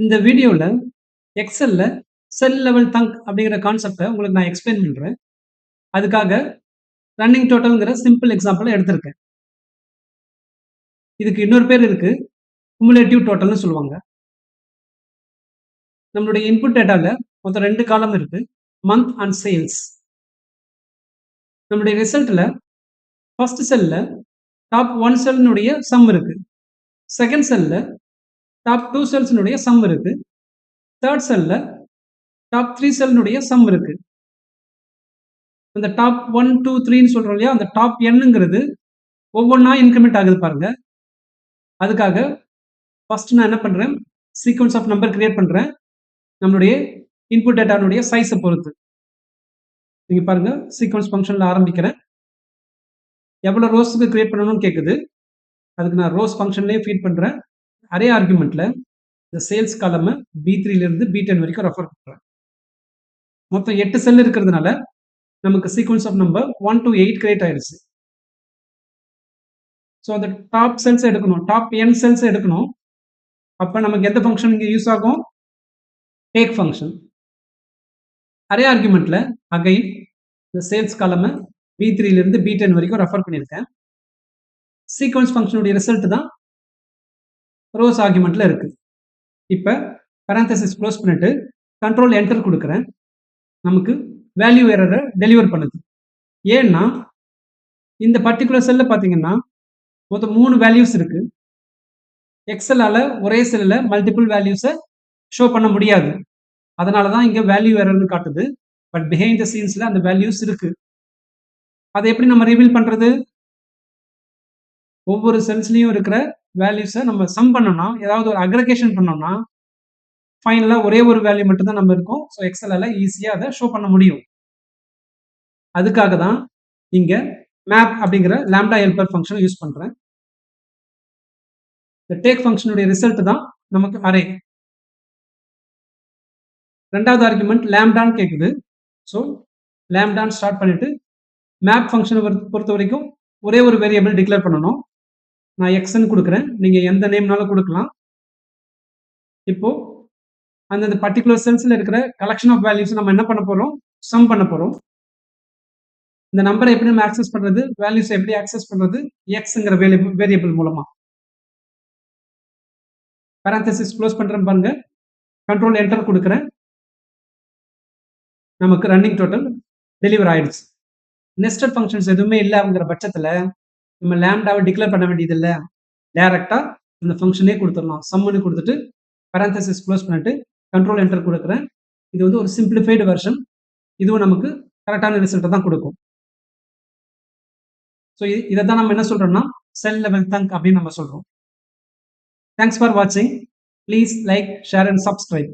இந்த வீடியோல எக்ஸெல்ல செல் level thank அப்படிங்கிற கான்செப்ட உங்களுக்கு நான் எக்ஸ்பிளைன் பண்றேன். அதுக்காக ரன்னிங் டோட்டல்ங்கிற சிம்பிள் எக்ஸாம்பிள எடுத்திருக்கேன். இதுக்கு இன்னொரு பேர் இருக்கு. குமுலேட்டிவ் டோட்டல்னு சொல்லுவாங்க. நம்மளுடைய இன்புட் டேட்டால மொத்தம் 2 காலம் இருக்கு. Month and sales. நம்முடைய ரிசல்ட்ல ஃபர்ஸ்ட் செல்ல டாப் 1 செல்னுடைய சம் இருக்கு. செகண்ட் செல்ல டாப் 2 செல்ஸ்னுடைய சம் இருக்கு. தேர்ட் செல்ல டாப் 3 செல்னுடைய சம் இருக்கு. அந்த டாப் 1, 2, 3ன்னு சொல்றோம் இல்லையா? அந்த டாப் nங்கிறது ஒவ்வொன்னா இன்கிரிமெண்ட் ஆகுது பாருங்க. அதுக்காக ஃபர்ஸ்ட் நான் என்ன பண்றேன்? சீக்வென்ஸ் ஆஃப் நம்பர் கிரியேட் பண்றேன். நம்மளுடைய இன்புட் டேட்டானுடைய சைஸ பொறுத்து. நீங்க பாருங்க சீக்வென்ஸ் ஃபங்ஷன்ல ஆரம்பிக்கிறேன். எவ்வளவு ரோஸ்க்கு கிரியேட் பண்ணணும்னு கேக்குது. அதுக்கு நான் ரோஸ் ஃபங்ஷன்லயே ஃபீட் பண்றேன். அரே ஆர்குமெண்ட்ல இந்த சேல்ஸ் காலம B3 ல இருந்து B10 வரைக்கும் ரெஃபர் பண்றேன். மொத்தம் 8 செல் இருக்கிறதுனால நமக்கு sequence of number 1 to 8 create ஆயிடுச்சு. ஸோ அந்த டாப் செல்ஸ் எடுக்கணும். டாப் n செல்ஸ் எடுக்கணும். அப்ப நமக்கு எந்த ஃபங்க்ஷன் இங்க யூஸ் ஆகும்? Take function. அரே ஆர்குமெண்ட்ல அகைன் இந்த சேல்ஸ் காலம B3 ல இருந்து B10 வரைக்கும் ரெஃபர் பண்ணியிருக்கேன். சீக்வென்ஸ் ஃபங்க்ஷனுடைய ரிசல்ட் தான் ரோஸ் ஆர்குமெண்ட்ல இருக்கு. இப்ப parenthesis க்ளோஸ் பண்ணிட்டு கண்ட்ரோல் என்டர் கொடுக்குறேன். நமக்கு வேல்யூ எரரை டெலிவர் பண்ணுது. ஏன்னா இந்த பர்டிகுலர் செல்ல பாத்தீங்கன்னா மொத்தம் 3 வேல்யூஸ் இருக்கு. எக்ஸலால ஒரே செல்ல மல்டிபிள் வேல்யூஸை ஷோ பண்ண முடியாது. அதனால தான் இங்க வேல்யூ எரர்னு காட்டுது. பட் பிஹைண்ட் த சீன்ஸ்ல அந்த வேல்யூஸ் இருக்கு. அதை எப்படி நம்ம ரிவீல் பண்றது? ஒவ்வொரு செல்ஸ்லயும் இருக்கிற வேல்யூஸை நம்ம சம் பண்ணோம்னா, ஏதாவது ஒரு அக்ரிகேஷன் பண்ணோம்னா, ஃபைனலா ஒரே ஒரு வேல்யூ மட்டும் தான் நம்ம இருக்கும். ஸோ எக்ஸலால ஈஸியா அதை ஷோ பண்ண முடியும். அதுக்காக தான் இங்க மேப் அப்படிங்கிற லாம்டா ஹெல்பர் ஃபங்க்ஷனை யூஸ் பண்றேன். இந்த டேக் ஃபங்க்ஷனுடைய ரிசல்ட் தான் நமக்கு அரே. ரெண்டாவது ஆர்குமெண்ட் லாம்டான்னு கேக்குது. ஸோ லாம்டான்னு ஸ்டார்ட் பண்ணிட்டு மேப் ஃபங்க்ஷனை பொறுத்த வரைக்கும் ஒரே ஒரு வேரியபிள் டிக்ளேர் பண்ணணும். நான் எக்ஸ்ன்னு கொடுக்குறேன். நீங்க எந்த நேம்னாலும் கொடுக்கலாம். இப்போ அந்த பர்டிகுலர் செல்ஸ்ல இருக்கிற கலெக்ஷன் ஆஃப் வேல்யூஸ் நம்ம என்ன பண்ண போறோம்? சம் பண்ண போறோம். இந்த நம்பரை எப்படி நம்ம ஆக்சஸ் பண்றது? வேல்யூஸ் எப்படி ஆக்சஸ் பண்றது? எக்ஸ்ங்கிற வேரியபிள் மூலமா. parenthesis க்ளோஸ் பண்றேன் பாருங்க. கண்ட்ரோல் என்டர் கொடுக்குறேன். நமக்கு ரன்னிங் டோட்டல் டெலிவர் ஆயிடுச்சு. நெஸ்டட் ஃபங்க்ஷன்ஸ் எதுவுமே இல்லைங்கிற பட்சத்துல நம்ம லாம்டாவை டிக்ளேர் பண்ண வேண்டியது இல்லை. டைரக்டா இந்த ஃபங்க்ஷனே கொடுத்துடலாம். சம்முன்னு கொடுத்துட்டு parenthesis க்ளோஸ் பண்ணிட்டு கண்ட்ரோல் என்டர் கொடுக்குறேன். இது வந்து ஒரு சிம்பிளிஃபைடு வெர்ஷன். இதுவும் நமக்கு கரெக்டான ரிசல்ட்டை தான் கொடுக்கும். ஸோ இதை தான் நம்ம என்ன சொல்றோம்னா செல் லெவல் தங்க் அப்படின்னு நம்ம சொல்றோம். தேங்க்ஸ் ஃபார் வாட்சிங். Please like, share and subscribe.